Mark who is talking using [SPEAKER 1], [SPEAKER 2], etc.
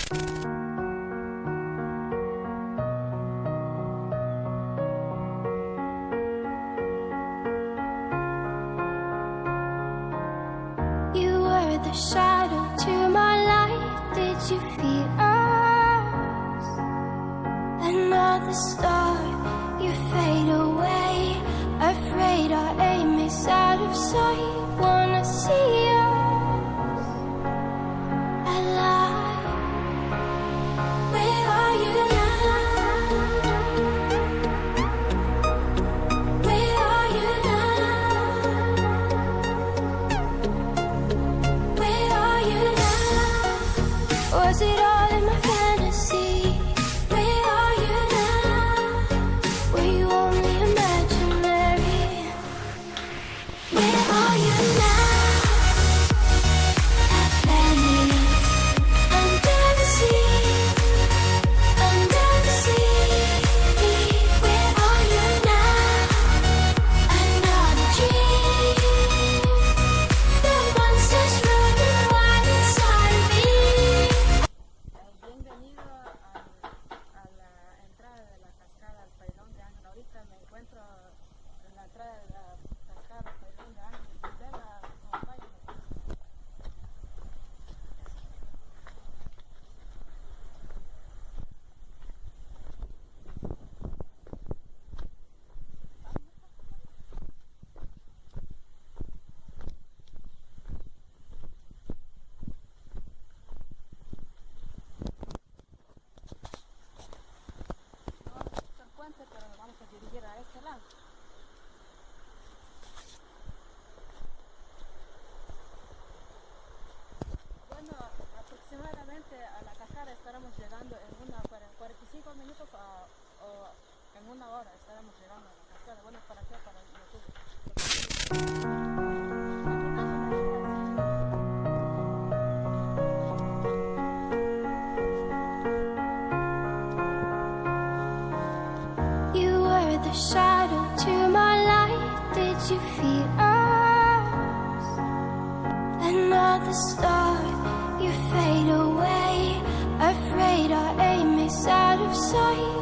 [SPEAKER 1] You were the shadow to my light. Did you feel us? Another star, you fade away. Afraid our aim is out of sight. Wanna see us alive. Where are you now? Where are you now? Where are you now? Was it all in my fantasy? Where are you now? Were you only imaginary? Where are you now? Atlantis, under the sea, under the sea. Where are you now? Another dream. The monsters running wild inside of me.
[SPEAKER 2] Bienvenido a la entrada de la cascada del Pailón de Ángel. Ahorita me encuentro en la entrada de la cascada del Pailón de Ángel. De la montaña. No es el puente, pero nos vamos a dirigir a este lado. Bueno, aproximadamente a la cascada estaremos llegando en 45 minutos o en una hora estaremos llegando a la cascada. Bueno, ¿para qué? Para YouTube.
[SPEAKER 1] You were the shadow to my light. Did you feel us? Another star, you fade away. Afraid our aim is out of sight.